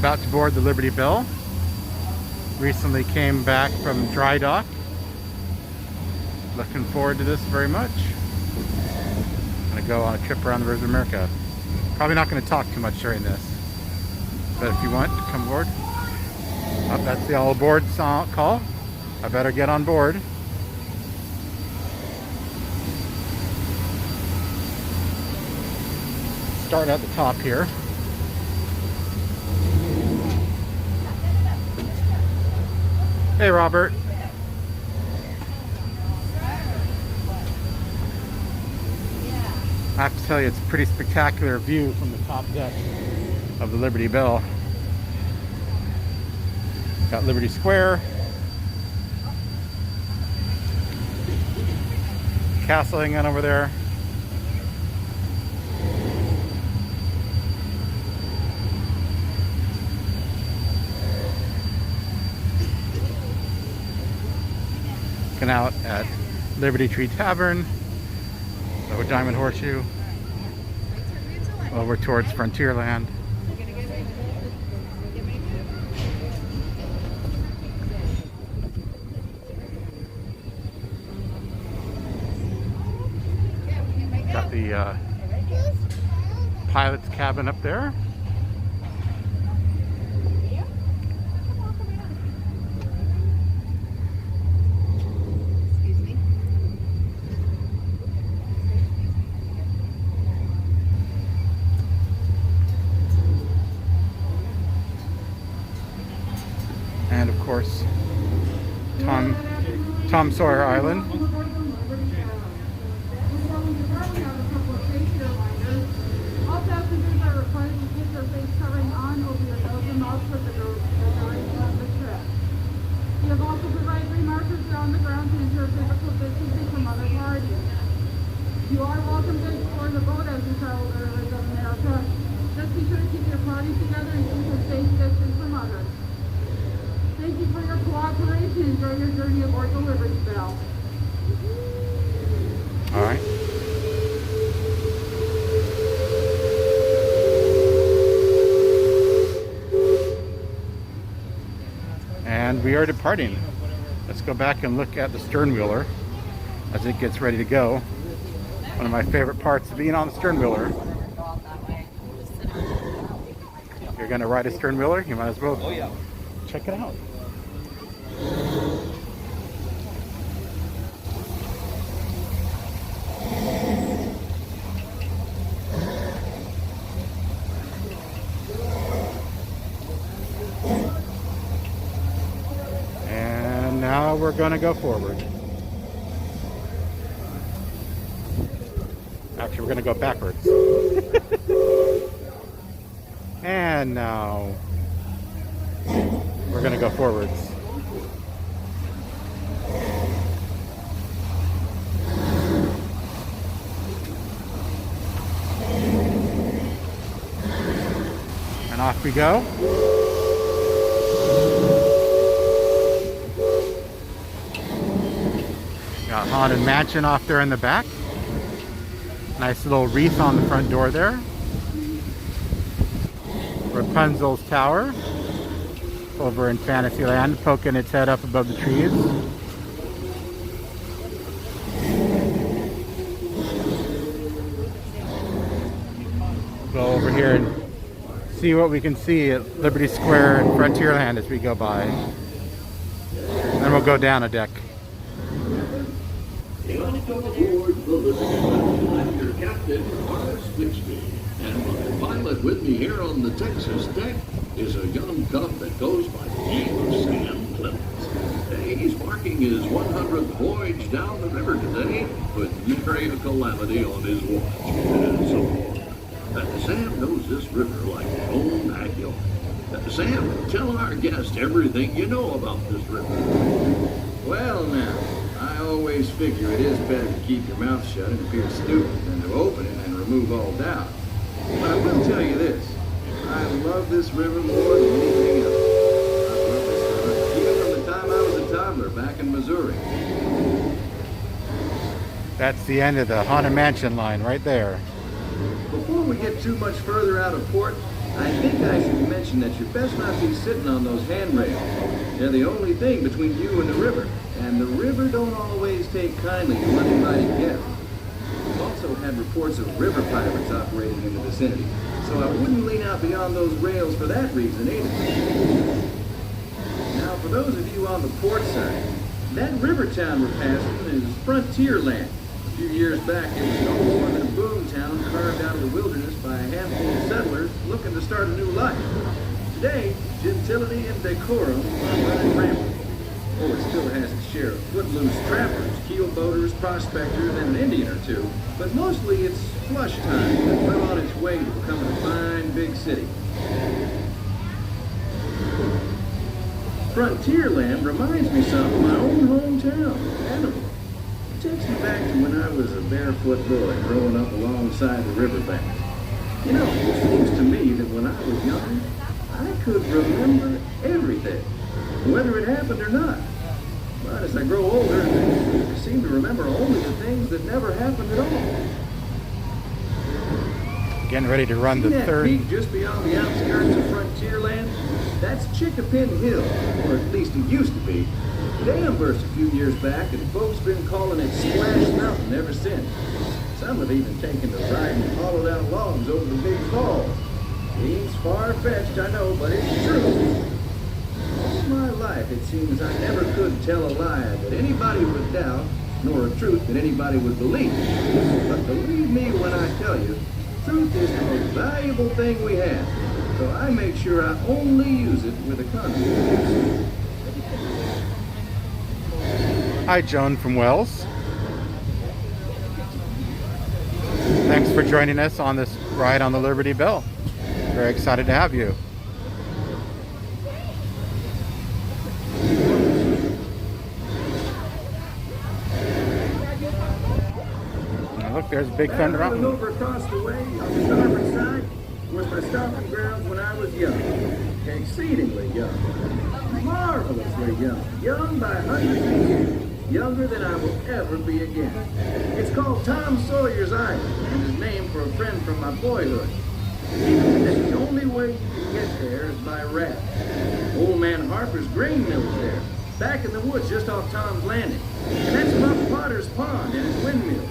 About to board the Liberty Belle. Recently came back from dry dock. Looking forward to this very much. Gonna go on a trip around the Rivers of America. Probably not gonna talk too much during this, but if you want to come aboard. Oh, that's the all aboard call. I better get on board. Start at the top here. Hey, Robert. I have to tell you, it's a pretty spectacular view from the top deck of the Liberty Belle. Got Liberty Square, castle hanging over there. Looking out at Liberty Tree Tavern, over Diamond Horseshoe, over towards Frontierland. Got the pilot's cabin up there. And of course, Tom Sawyer Island. All passengers are required to keep their face covering on over your nose and mouth for the duration of the trip. We have also provided markers around the ground to ensure physical distancing from other parties. You are welcome to explore the boat as you travel the rivers of America. Just be sure to keep your party together and keep a safe distance from others. Thank you for your cooperation. Enjoy your journey aboard the Liberty Belle. All right. And we are departing. Let's go back and look at the Sternwheeler as it gets ready to go. One of my favorite parts of being on the Sternwheeler. If you're going to ride a Sternwheeler, you might as well check it out. And now we're going to go forward. Actually, we're going to go backwards. And now we're going to go forwards. And off we go. Got Haunted Mansion off there in the back. Nice little wreath on the front door there. Rapunzel's Tower over in Fantasyland, poking its head up above the trees. Go over here and see what we can see at Liberty Square and Frontierland as we go by. Then we'll go down a deck. Welcome aboard the Liberty Belle. I'm your captain, Arnold Switchby. And my pilot with me here on the Texas deck is a young cub that goes by the name of Sam Clemens. He's marking his 100th voyage down the river today with nary a calamity on his watch. And so far, Sam knows this river like his own backyard. Sam, tell our guest everything you know about this river. Well now, I always figure it is better to keep your mouth shut and appear stupid than to open it and remove all doubt. But I will tell you this, I love this river more than anything else. I've loved this river even from the time I was a toddler back in Missouri. That's the end of the Haunted Mansion line right there. Before we get too much further out of port, I think I should mention that you best not be sitting on those handrails. They're the only thing between you and the river, and the river don't always take kindly to uninvited guests. We've also had reports of river pirates operating in the vicinity, so I wouldn't lean out beyond those rails for that reason either. Now, for those of you on the port side, that river town we're passing is Frontierland. A few years back, it was no more than a boom town carved out of the wilderness by a handful of settlers looking to start a new life. Today, gentility and decorum are running rampant. Oh, it still has its share of footloose trappers, keel boaters, prospectors, and an Indian or two, but mostly it's flush time that's well on its way to becoming a fine big city. Frontierland reminds me some of my own hometown, Hannibal. It takes me back to when I was a barefoot boy growing up alongside the riverbank. You know, it seems to me that when I was young, I could remember everything, whether it happened or not. But as I grow older, I seem to remember only the things that never happened at all. Getting ready to run the See that third. peak just beyond the outskirts of Frontierland? That's Chickapin Hill, or at least it used to be. Dam burst a few years back, and folks been calling it Splash Mountain ever since. Some have even taken to riding hollowed out logs over the big falls. Seems far-fetched, I know, but it's true. All my life, it seems I never could tell a lie that anybody would doubt, nor a truth that anybody would believe. But believe me when I tell you, truth is the most valuable thing we have. So I make sure I only use it with a conscience. Hi, Joan from Wells. Thanks for joining us on this ride on the Liberty Belle. Very excited to have you. Now look, there's Big Thunder That was Mountain. over across the way on the starboard side was my stomping grounds when I was young. Exceedingly young. Marvelously young. Young by hundreds of years. Younger than I will ever be again. It's called Tom Sawyer's Island and is named for a friend from my boyhood. Even today, the only way you can get there is by raft. Old Man Harper's grain mill is there, back in the woods just off Tom's Landing. And that's Buck Potter's Pond and his windmill.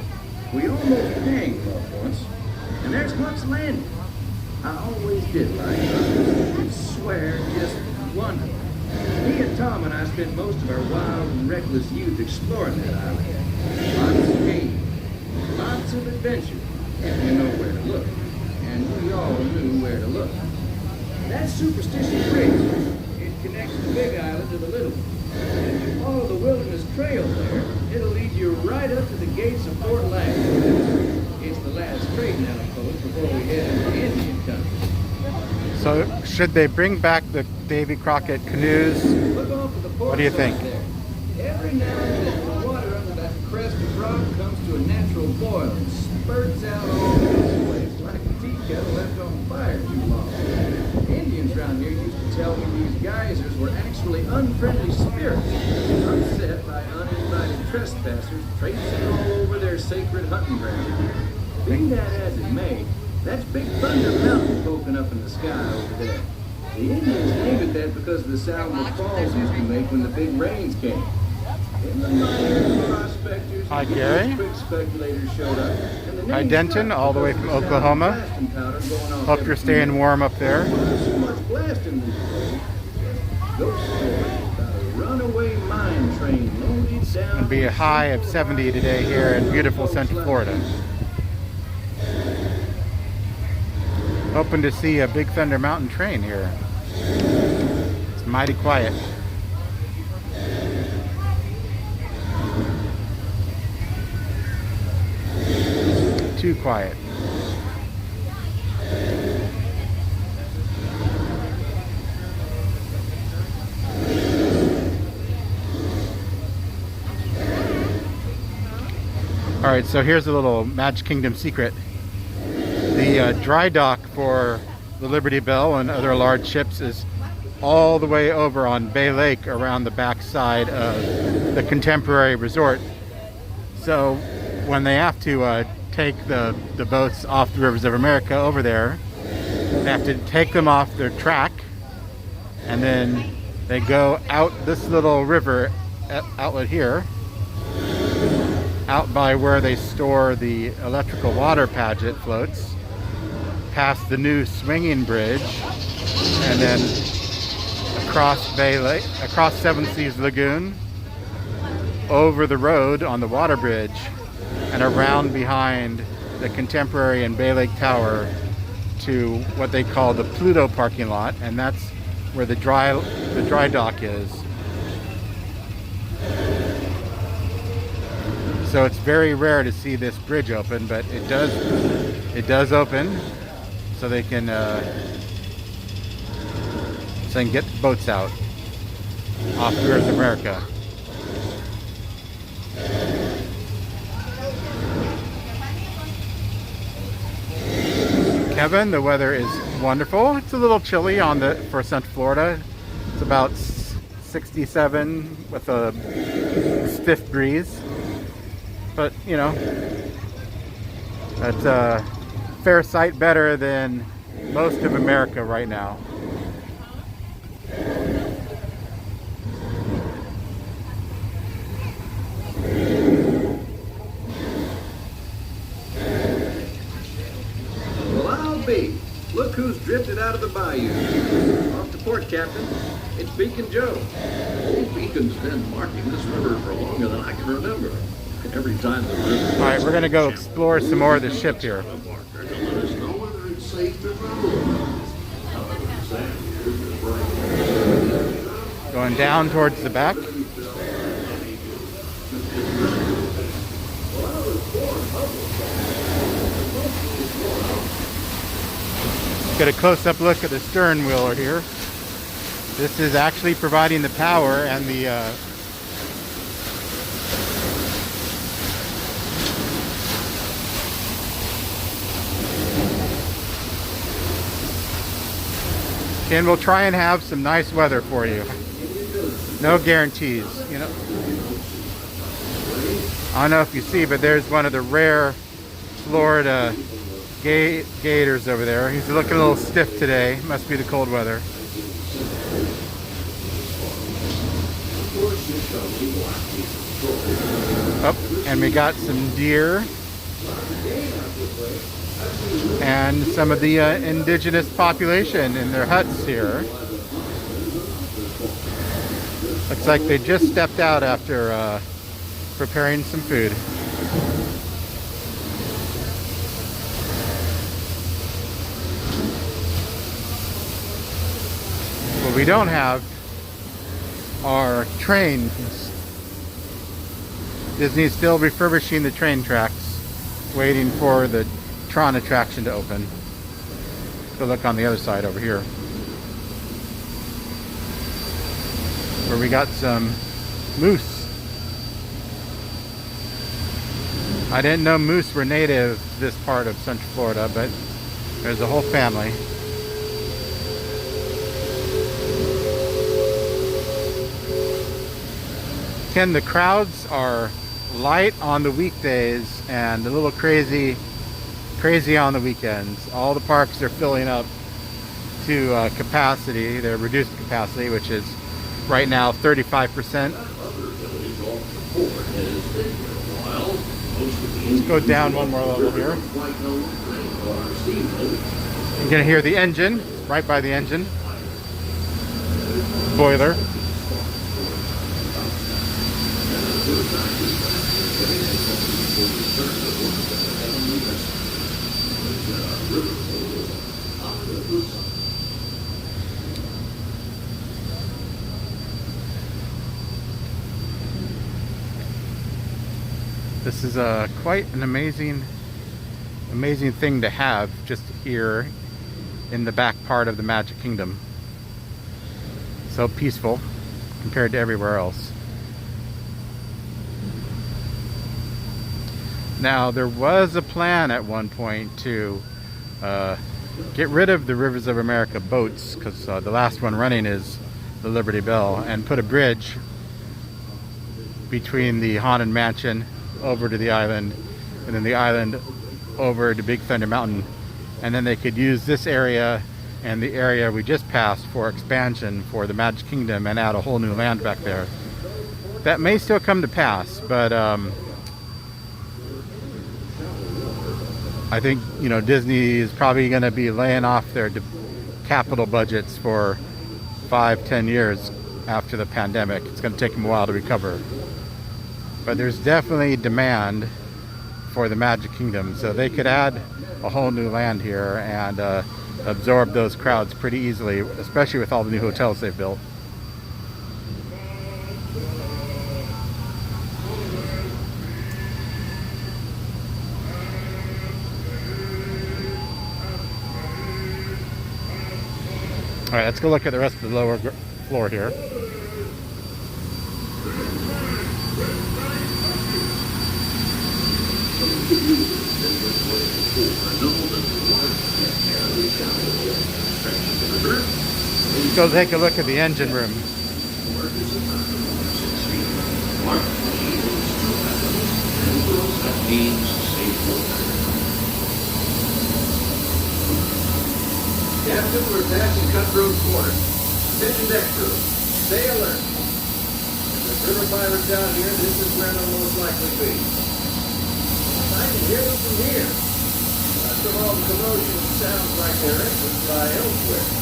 We almost hanged Buck once. And there's Buck's Landing. I always did like Buck. I swear, just wonderful. He and Tom and I spent most of our wild and reckless youth exploring that island. Lots of game, lots of adventure, if we know where to look. And we all knew where to look. That Superstition Bridge, it connects the big island to the little one. And if you follow the wilderness trail there, it'll lead you right up to the gates of Fort Lang. It's the last trading outpost before we head into Indian country. So should they bring back the Davy Crockett canoes? Look off at the port What do you side think? there. Every now and then, the water under that crest of rock comes to a natural boil and spurts out all over the place like a tea kettle left on fire too long. Indians around here used to tell me these geysers were actually unfriendly spirits, upset by uninvited trespassers traipsing all over their sacred hunting ground. Be that as it may, that's Big Thunder Mountain poking up in the sky over there. The Indians named it that because of the sound the falls used to make when the big rains came. Then the miners, prospectors, Hi, and Gary. quick speculators showed up. And the Hi, name Denton, stuck all the way because from of the sound of Oklahoma. blasting powder going off Hope every you're few staying minutes. warm up there. There's so much blasting these days. Ghost stories about a runaway mine train loaded down. It'll be a high of 70 today here in beautiful Central Florida. Hoping to see a Big Thunder Mountain train here. It's mighty quiet. Too quiet. All right, so here's a little Magic Kingdom secret. The dry dock for the Liberty Belle and other large ships is all the way over on Bay Lake around the backside of the Contemporary Resort. So when they have to take the boats off the rivers of America over there, They have to take them off their track, and then they go out this little river outlet here, out by where they store the electrical water pageant floats, past the new swinging bridge, and then across Bay Lake, across Seven Seas Lagoon, over the road on the water bridge, and around behind the Contemporary and Bay Lake Tower to what they call the Pluto parking lot, and that's where the dry dock is. So it's very rare to see this bridge open, but it does open, so they can get boats out off North America. Kevin, the weather is wonderful. It's a little chilly for Central Florida. It's about 67 with a stiff breeze, but you know, that's a fair sight better than most of America right now. Look who's drifted out of the bayou. Off to port, Captain. It's Beacon Joe. Old Beacon's been marking this river for longer than I can remember. Every time the river... All right, we're going to go explore some more of the ship here. To let us know whether it's safe to travel. Going down towards the back. Get a close-up look at the Sternwheeler here. This is actually providing the power and the and we'll try and have some nice weather for you. No guarantees, you know. I don't know if you see, but there's one of the rare Florida gators over there. He's looking a little stiff today. Must be the cold weather. Oh, and we got some deer and some of the indigenous population in their huts here. Looks like they just stepped out after preparing some food. What we don't have are trains. Disney's still refurbishing the train tracks, waiting for the Tron attraction to open. Go look on the other side over here, where we got some moose. I didn't know moose were native this part of Central Florida, but there's a whole family. Ken, the crowds are light on the weekdays and a little crazy on the weekends. All the parks are filling up to capacity, their reduced capacity, which is right now 35%. Let's go down one more level here. You're gonna hear the engine, right by the engine. Boiler. This is quite an amazing thing to have just here in the back part of the Magic Kingdom. So peaceful compared to everywhere else. Now, there was a plan at one point to get rid of the Rivers of America boats, because the last one running is the Liberty Belle, and put a bridge between the Haunted Mansion over to the island, and then the island over to Big Thunder Mountain. and then they could use this area and the area we just passed for expansion for the Magic Kingdom and add a whole new land back there. That may still come to pass, but I think, you know, Disney is probably going to be laying off their capital budgets for 5-10 years after the pandemic. It's going to take them a while to recover. But there's definitely demand for the Magic Kingdom, so they could add a whole new land here and absorb those crowds pretty easily, especially with all the new hotels they've built. All right, let's go look at the rest of the lower floor here. Let's go take a look at the engine room. Captain, we're passing Cutthroat Corner. Attention deck crew. Stay alert. If there's river pirates out here, this is where they'll most likely be. I can hear them from here. After all the commotion, it sounds like their engines lie elsewhere.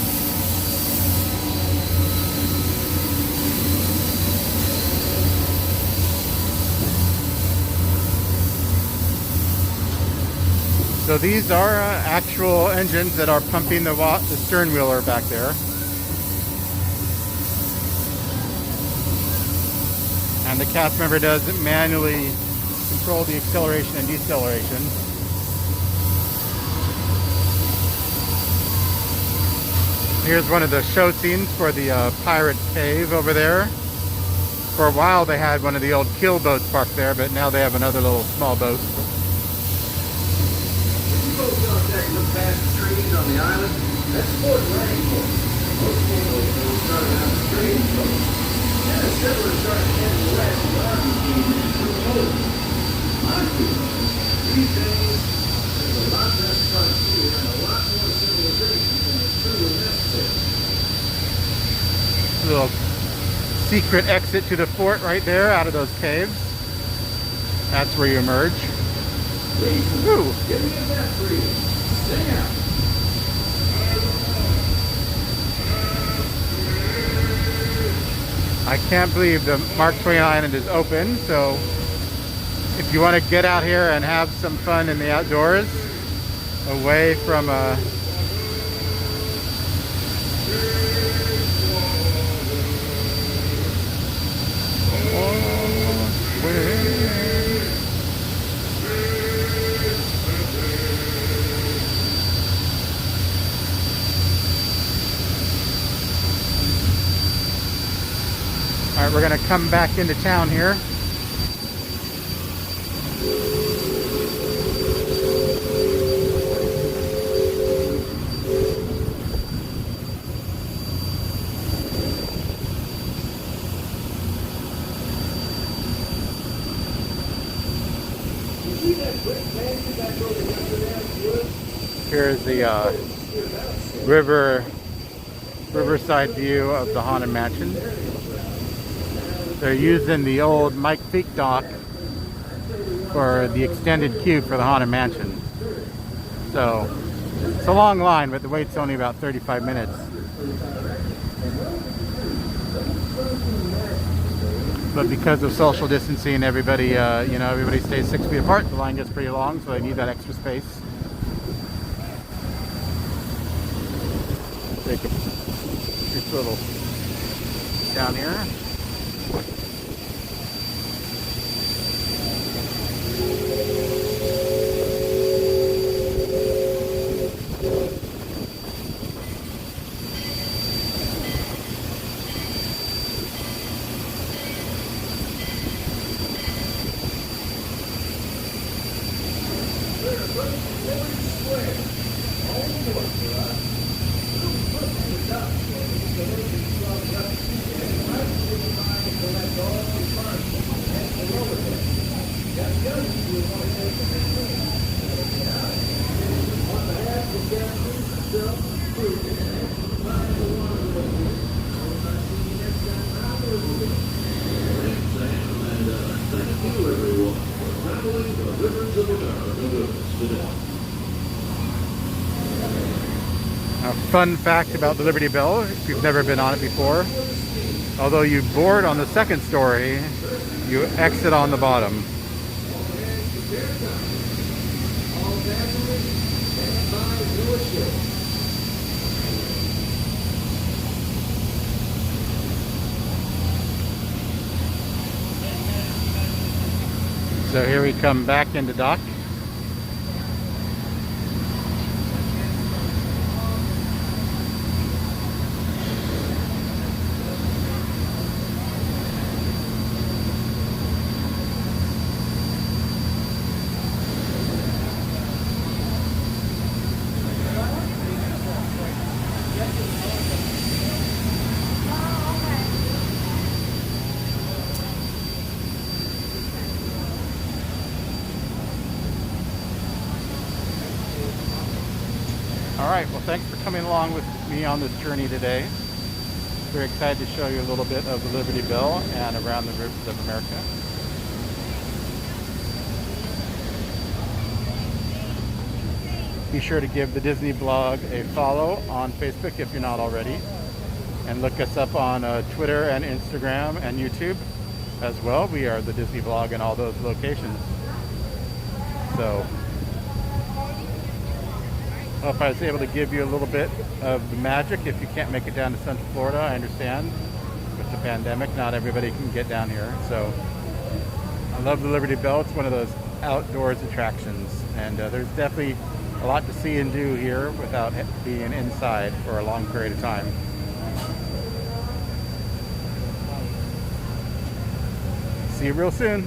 So these are actual engines that are pumping the Sternwheeler back there. And the cast member does manually control the acceleration and deceleration. Here's one of the show scenes for the Pirate Cave over there. For a while they had one of the old keel boats parked there, but now they have another little small boat. Look past the trees on the island. That's Fort Rainbow. Most people started out the trading boat. And the settlers started heading west. The army came in and took over. My feeling is, these days, there's a lot less frontier and a lot more civilization than is truly necessary. A little secret exit to the fort right there out of those caves. That's where you emerge. Ooh. Give me a death breathing. Stay out. I can't believe the Mark Twain Island is open, so if you want to get out here and have some fun in the outdoors, away from all right, we're going to come back into town here. Here's the Riverside view of the Haunted Mansion. They're using the old Mike Peak dock for the extended queue for the Haunted Mansion. So it's a long line, but the wait's only about 35 minutes. But because of social distancing, everybody, everybody stays 6 feet apart. The line gets pretty long, so they need that extra space. Take a quick little down here. Thank you, everyone, for traveling the rivers of America with us today. A fun fact about the Liberty Belle, if you've never been on it before, although you board on the second story, you exit on the bottom. So here we come back into dock. Alright, well thanks for coming along with me on this journey today. Very excited to show you a little bit of the Liberty Belle and around the rivers of America. Be sure to give the Disney blog a follow on Facebook if you're not already. And look us up on Twitter and Instagram and YouTube as well. We are the Disney blog in all those locations. So I hope I was able to give you a little bit of the magic. If you can't make it down to Central Florida, I understand. With the pandemic, not everybody can get down here. So I love the Liberty Belle. It's one of those outdoors attractions. And there's definitely a lot to see and do here without being inside for a long period of time. See you real soon.